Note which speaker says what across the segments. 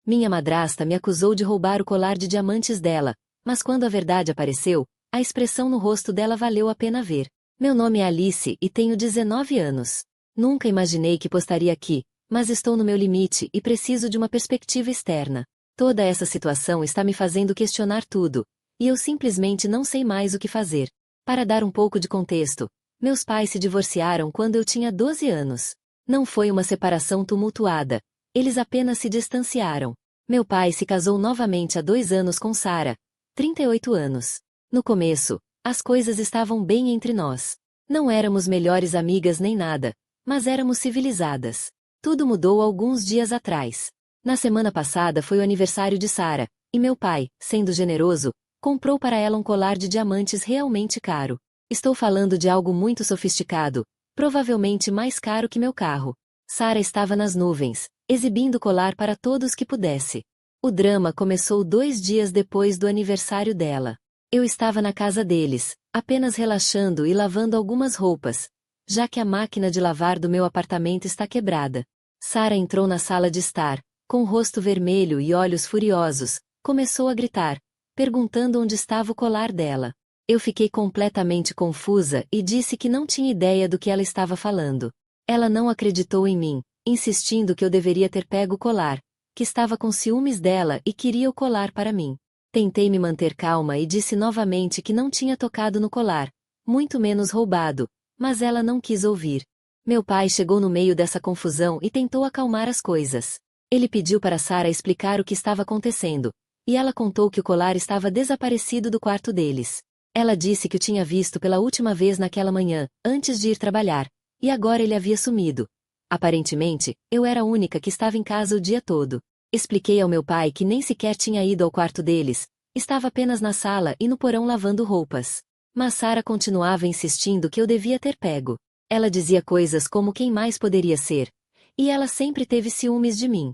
Speaker 1: Minha madrasta me acusou de roubar o colar de diamantes dela, mas quando a verdade apareceu, a expressão no rosto dela valeu a pena ver. Meu nome é Alice e tenho 19 anos. Nunca imaginei que postaria aqui, mas estou no meu limite e preciso de uma perspectiva externa. Toda essa situação está me fazendo questionar tudo, e eu simplesmente não sei mais o que fazer. Para dar um pouco de contexto, meus pais se divorciaram quando eu tinha 12 anos. Não foi uma separação tumultuada, eles apenas se distanciaram. Meu pai se casou novamente há 2 anos com Sarah, 38 anos. No começo, as coisas estavam bem entre nós. Não éramos melhores amigas nem nada, mas éramos civilizadas. Tudo mudou alguns dias atrás. Na semana passada foi o aniversário de Sarah, e meu pai, sendo generoso, comprou para ela um colar de diamantes realmente caro. Estou falando de algo muito sofisticado, provavelmente mais caro que meu carro. Sarah estava nas nuvens, exibindo o colar para todos que pudesse. O drama começou 2 dias depois do aniversário dela. Eu estava na casa deles, apenas relaxando e lavando algumas roupas, já que a máquina de lavar do meu apartamento está quebrada. Sarah entrou na sala de estar, com o rosto vermelho e olhos furiosos, começou a gritar, perguntando onde estava o colar dela. Eu fiquei completamente confusa e disse que não tinha ideia do que ela estava falando. Ela não acreditou em mim, insistindo que eu deveria ter pego o colar, que estava com ciúmes dela e queria o colar para mim. Tentei me manter calma e disse novamente que não tinha tocado no colar, muito menos roubado, mas ela não quis ouvir. Meu pai chegou no meio dessa confusão e tentou acalmar as coisas. Ele pediu para Sarah explicar o que estava acontecendo, e ela contou que o colar estava desaparecido do quarto deles. Ela disse que o tinha visto pela última vez naquela manhã, antes de ir trabalhar, e agora ele havia sumido. Aparentemente, eu era a única que estava em casa o dia todo. Expliquei ao meu pai que nem sequer tinha ido ao quarto deles, estava apenas na sala e no porão lavando roupas. Mas Sarah continuava insistindo que eu devia ter pego. Ela dizia coisas como quem mais poderia ser, e ela sempre teve ciúmes de mim.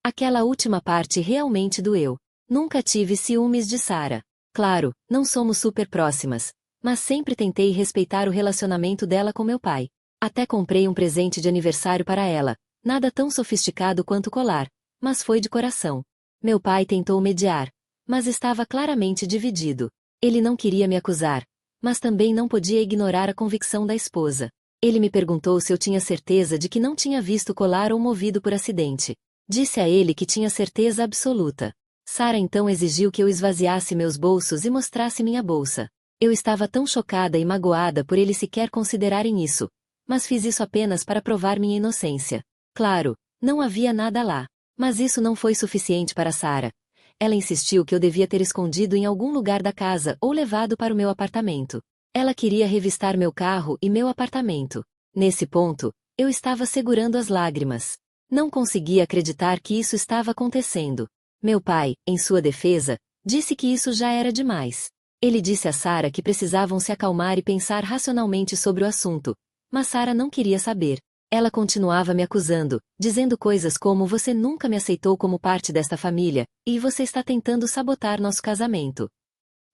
Speaker 1: Aquela última parte realmente doeu. Nunca tive ciúmes de Sarah. Claro, não somos super próximas, mas sempre tentei respeitar o relacionamento dela com meu pai. Até comprei um presente de aniversário para ela, nada tão sofisticado quanto o colar, mas foi de coração. Meu pai tentou mediar, mas estava claramente dividido. Ele não queria me acusar, mas também não podia ignorar a convicção da esposa. Ele me perguntou se eu tinha certeza de que não tinha visto o colar ou movido por acidente. Disse a ele que tinha certeza absoluta. Sarah então exigiu que eu esvaziasse meus bolsos e mostrasse minha bolsa. Eu estava tão chocada e magoada por eles sequer considerarem isso, mas fiz isso apenas para provar minha inocência. Claro, não havia nada lá. Mas isso não foi suficiente para Sarah. Ela insistiu que eu devia ter escondido em algum lugar da casa ou levado para o meu apartamento. Ela queria revistar meu carro e meu apartamento. Nesse ponto, eu estava segurando as lágrimas. Não conseguia acreditar que isso estava acontecendo. Meu pai, em sua defesa, disse que isso já era demais. Ele disse a Sarah que precisavam se acalmar e pensar racionalmente sobre o assunto, mas Sarah não queria saber. Ela continuava me acusando, dizendo coisas como você nunca me aceitou como parte desta família, e você está tentando sabotar nosso casamento.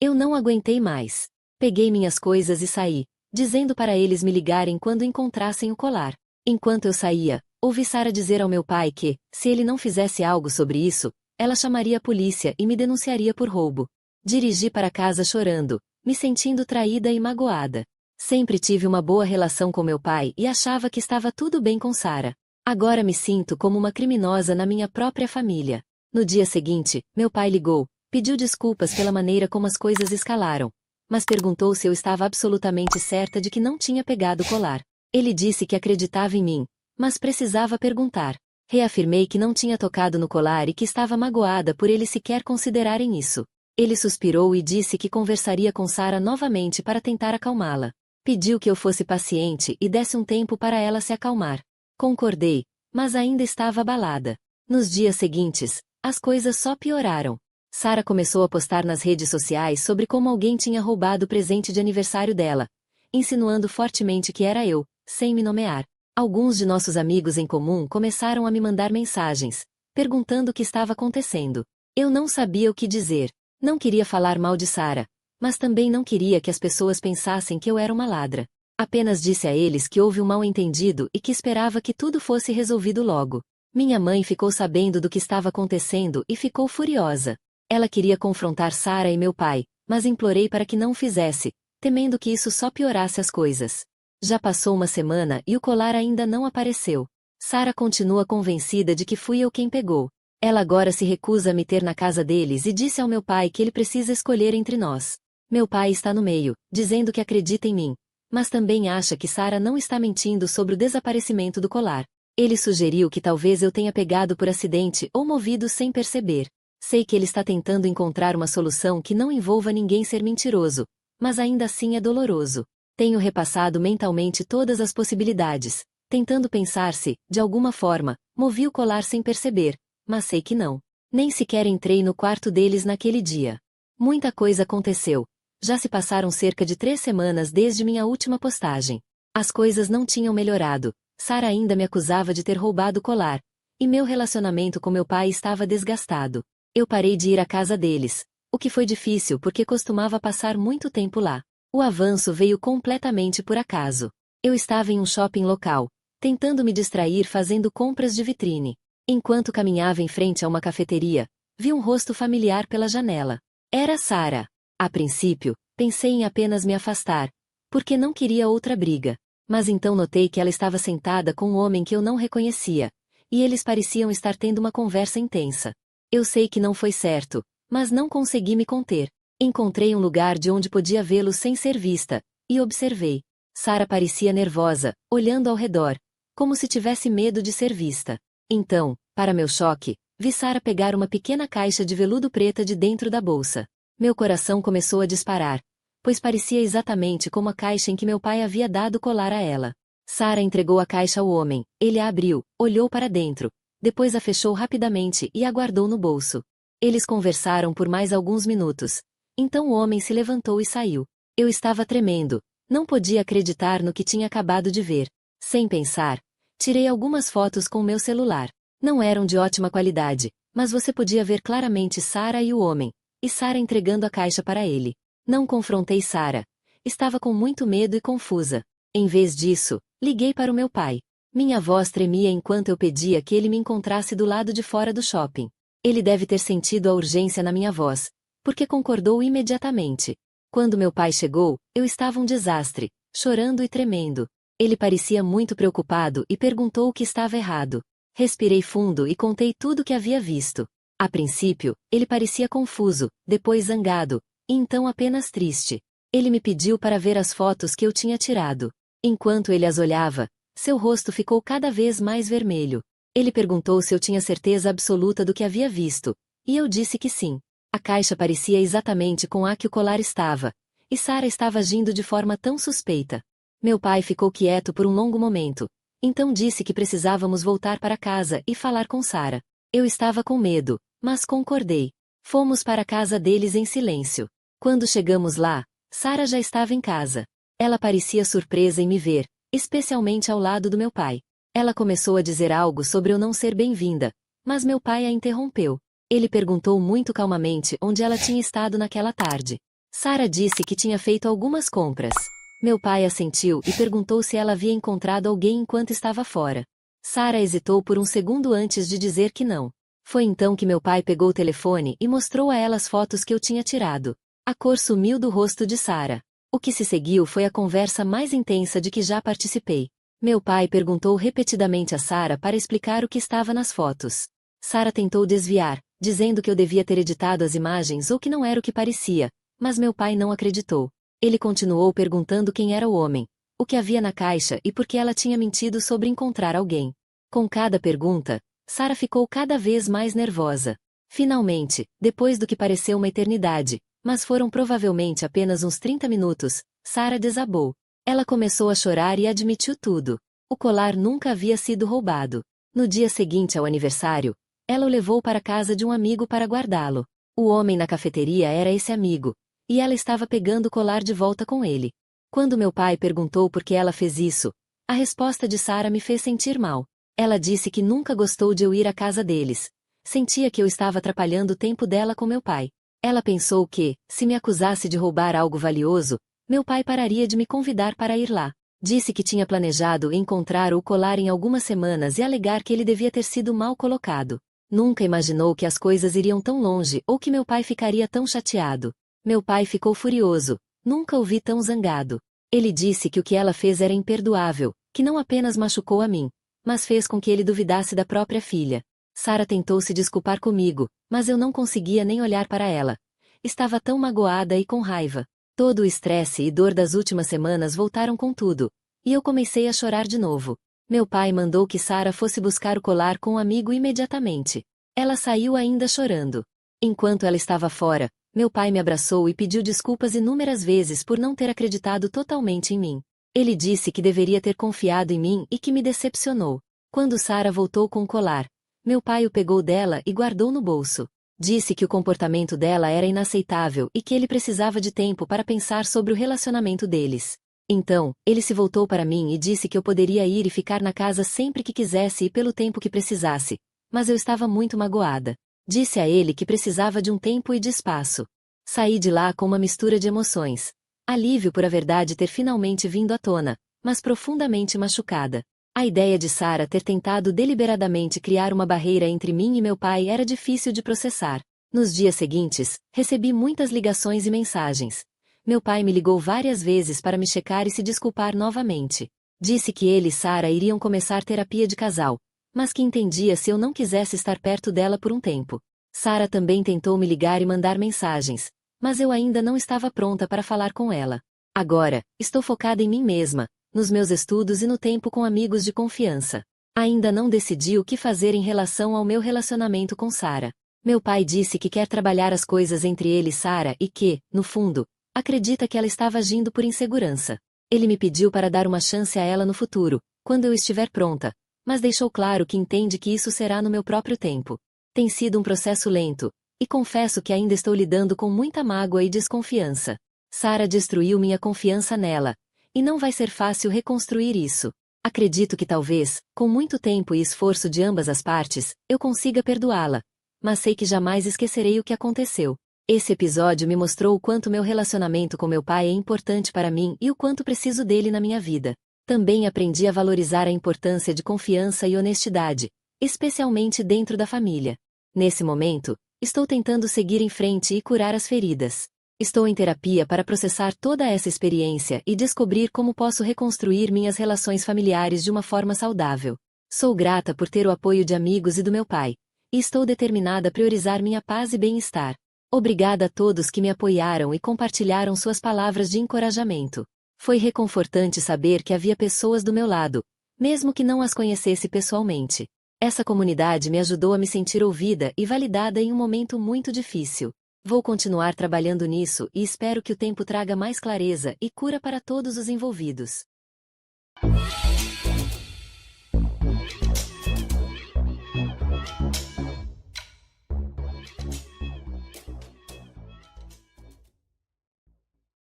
Speaker 1: Eu não aguentei mais. Peguei minhas coisas e saí, dizendo para eles me ligarem quando encontrassem o colar. Enquanto eu saía, ouvi Sarah dizer ao meu pai que, se ele não fizesse algo sobre isso, ela chamaria a polícia e me denunciaria por roubo. Dirigi para casa chorando, me sentindo traída e magoada. Sempre tive uma boa relação com meu pai e achava que estava tudo bem com Sarah. Agora me sinto como uma criminosa na minha própria família. No dia seguinte, meu pai ligou, pediu desculpas pela maneira como as coisas escalaram, mas perguntou se eu estava absolutamente certa de que não tinha pegado o colar. Ele disse que acreditava em mim, mas precisava perguntar. Reafirmei que não tinha tocado no colar e que estava magoada por eles sequer considerarem isso. Ele suspirou e disse que conversaria com Sarah novamente para tentar acalmá-la. Pediu que eu fosse paciente e desse um tempo para ela se acalmar. Concordei, mas ainda estava abalada. Nos dias seguintes, as coisas só pioraram. Sarah começou a postar nas redes sociais sobre como alguém tinha roubado o presente de aniversário dela, insinuando fortemente que era eu, sem me nomear. Alguns de nossos amigos em comum começaram a me mandar mensagens, perguntando o que estava acontecendo. Eu não sabia o que dizer. Não queria falar mal de Sarah, mas também não queria que as pessoas pensassem que eu era uma ladra. Apenas disse a eles que houve um mal-entendido e que esperava que tudo fosse resolvido logo. Minha mãe ficou sabendo do que estava acontecendo e ficou furiosa. Ela queria confrontar Sara e meu pai, mas implorei para que não o fizesse, temendo que isso só piorasse as coisas. Já passou uma semana e o colar ainda não apareceu. Sara continua convencida de que fui eu quem pegou. Ela agora se recusa a me ter na casa deles e disse ao meu pai que ele precisa escolher entre nós. Meu pai está no meio, dizendo que acredita em mim, mas também acha que Sara não está mentindo sobre o desaparecimento do colar. Ele sugeriu que talvez eu tenha pegado por acidente ou movido sem perceber. Sei que ele está tentando encontrar uma solução que não envolva ninguém ser mentiroso, mas ainda assim é doloroso. Tenho repassado mentalmente todas as possibilidades, tentando pensar se, de alguma forma, movi o colar sem perceber, mas sei que não. Nem sequer entrei no quarto deles naquele dia. Muita coisa aconteceu. Já se passaram cerca de 3 semanas desde minha última postagem. As coisas não tinham melhorado. Sara ainda me acusava de ter roubado o colar, e meu relacionamento com meu pai estava desgastado. Eu parei de ir à casa deles, o que foi difícil porque costumava passar muito tempo lá. O avanço veio completamente por acaso. Eu estava em um shopping local, tentando me distrair fazendo compras de vitrine. Enquanto caminhava em frente a uma cafeteria, vi um rosto familiar pela janela. Era Sara. A princípio, pensei em apenas me afastar, porque não queria outra briga. Mas então notei que ela estava sentada com um homem que eu não reconhecia, e eles pareciam estar tendo uma conversa intensa. Eu sei que não foi certo, mas não consegui me conter. Encontrei um lugar de onde podia vê-lo sem ser vista, e observei. Sara parecia nervosa, olhando ao redor, como se tivesse medo de ser vista. Então, para meu choque, vi Sara pegar uma pequena caixa de veludo preta de dentro da bolsa. Meu coração começou a disparar, pois parecia exatamente como a caixa em que meu pai havia dado o colar a ela. Sara entregou a caixa ao homem, ele a abriu, olhou para dentro, depois a fechou rapidamente e a guardou no bolso. Eles conversaram por mais alguns minutos. Então o homem se levantou e saiu. Eu estava tremendo, não podia acreditar no que tinha acabado de ver. Sem pensar, tirei algumas fotos com meu celular. Não eram de ótima qualidade, mas você podia ver claramente Sara e o homem, e Sara entregando a caixa para ele. Não confrontei Sara. Estava com muito medo e confusa. Em vez disso, liguei para o meu pai. Minha voz tremia enquanto eu pedia que ele me encontrasse do lado de fora do shopping. Ele deve ter sentido a urgência na minha voz, porque concordou imediatamente. Quando meu pai chegou, eu estava um desastre, chorando e tremendo. Ele parecia muito preocupado e perguntou o que estava errado. Respirei fundo e contei tudo o que havia visto. A princípio, ele parecia confuso, depois zangado, e então apenas triste. Ele me pediu para ver as fotos que eu tinha tirado. Enquanto ele as olhava, seu rosto ficou cada vez mais vermelho. Ele perguntou se eu tinha certeza absoluta do que havia visto, e eu disse que sim. A caixa parecia exatamente com a que o colar estava, e Sara estava agindo de forma tão suspeita. Meu pai ficou quieto por um longo momento, então disse que precisávamos voltar para casa e falar com Sara. Eu estava com medo, mas concordei. Fomos para a casa deles em silêncio. Quando chegamos lá, Sara já estava em casa. Ela parecia surpresa em me ver, especialmente ao lado do meu pai. Ela começou a dizer algo sobre eu não ser bem-vinda, mas meu pai a interrompeu. Ele perguntou muito calmamente onde ela tinha estado naquela tarde. Sara disse que tinha feito algumas compras. Meu pai assentiu e perguntou se ela havia encontrado alguém enquanto estava fora. Sara hesitou por um segundo antes de dizer que não. Foi então que meu pai pegou o telefone e mostrou a ela as fotos que eu tinha tirado. A cor sumiu do rosto de Sara. O que se seguiu foi a conversa mais intensa de que já participei. Meu pai perguntou repetidamente a Sara para explicar o que estava nas fotos. Sara tentou desviar, dizendo que eu devia ter editado as imagens ou que não era o que parecia, mas meu pai não acreditou. Ele continuou perguntando quem era o homem, o que havia na caixa e por que ela tinha mentido sobre encontrar alguém. Com cada pergunta, Sara ficou cada vez mais nervosa. Finalmente, depois do que pareceu uma eternidade, mas foram provavelmente apenas uns 30 minutos, Sara desabou. Ela começou a chorar e admitiu tudo. O colar nunca havia sido roubado. No dia seguinte ao aniversário, ela o levou para a casa de um amigo para guardá-lo. O homem na cafeteria era esse amigo, e ela estava pegando o colar de volta com ele. Quando meu pai perguntou por que ela fez isso, a resposta de Sara me fez sentir mal. Ela disse que nunca gostou de eu ir à casa deles. Sentia que eu estava atrapalhando o tempo dela com meu pai. Ela pensou que, se me acusasse de roubar algo valioso, meu pai pararia de me convidar para ir lá. Disse que tinha planejado encontrar o colar em algumas semanas e alegar que ele devia ter sido mal colocado. Nunca imaginou que as coisas iriam tão longe ou que meu pai ficaria tão chateado. Meu pai ficou furioso. Nunca o vi tão zangado. Ele disse que o que ela fez era imperdoável, que não apenas machucou a mim, mas fez com que ele duvidasse da própria filha. Sara tentou se desculpar comigo, mas eu não conseguia nem olhar para ela. Estava tão magoada e com raiva. Todo o estresse e dor das últimas semanas voltaram com tudo, e eu comecei a chorar de novo. Meu pai mandou que Sara fosse buscar o colar com um amigo imediatamente. Ela saiu ainda chorando. Enquanto ela estava fora, meu pai me abraçou e pediu desculpas inúmeras vezes por não ter acreditado totalmente em mim. Ele disse que deveria ter confiado em mim e que me decepcionou. Quando Sara voltou com o colar, meu pai o pegou dela e guardou no bolso. Disse que o comportamento dela era inaceitável e que ele precisava de tempo para pensar sobre o relacionamento deles. Então, ele se voltou para mim e disse que eu poderia ir e ficar na casa sempre que quisesse e pelo tempo que precisasse, mas eu estava muito magoada. Disse a ele que precisava de um tempo e de espaço. Saí de lá com uma mistura de emoções. Alívio por a verdade ter finalmente vindo à tona, mas profundamente machucada. A ideia de Sara ter tentado deliberadamente criar uma barreira entre mim e meu pai era difícil de processar. Nos dias seguintes, recebi muitas ligações e mensagens. Meu pai me ligou várias vezes para me checar e se desculpar novamente. Disse que ele e Sara iriam começar terapia de casal, mas que entendia se eu não quisesse estar perto dela por um tempo. Sara também tentou me ligar e mandar mensagens, mas eu ainda não estava pronta para falar com ela. Agora, estou focada em mim mesma, nos meus estudos e no tempo com amigos de confiança. Ainda não decidi o que fazer em relação ao meu relacionamento com Sara. Meu pai disse que quer trabalhar as coisas entre ele e Sara e que, no fundo, acredita que ela estava agindo por insegurança. Ele me pediu para dar uma chance a ela no futuro, quando eu estiver pronta, mas deixou claro que entende que isso será no meu próprio tempo. Tem sido um processo lento, e confesso que ainda estou lidando com muita mágoa e desconfiança. Sara destruiu minha confiança nela, e não vai ser fácil reconstruir isso. Acredito que talvez, com muito tempo e esforço de ambas as partes, eu consiga perdoá-la. Mas sei que jamais esquecerei o que aconteceu. Esse episódio me mostrou o quanto meu relacionamento com meu pai é importante para mim e o quanto preciso dele na minha vida. Também aprendi a valorizar a importância de confiança e honestidade, especialmente dentro da família. Nesse momento, estou tentando seguir em frente e curar as feridas. Estou em terapia para processar toda essa experiência e descobrir como posso reconstruir minhas relações familiares de uma forma saudável. Sou grata por ter o apoio de amigos e do meu pai, e estou determinada a priorizar minha paz e bem-estar. Obrigada a todos que me apoiaram e compartilharam suas palavras de encorajamento. Foi reconfortante saber que havia pessoas do meu lado, mesmo que não as conhecesse pessoalmente. Essa comunidade me ajudou a me sentir ouvida e validada em um momento muito difícil. Vou continuar trabalhando nisso e espero que o tempo traga mais clareza e cura para todos os envolvidos.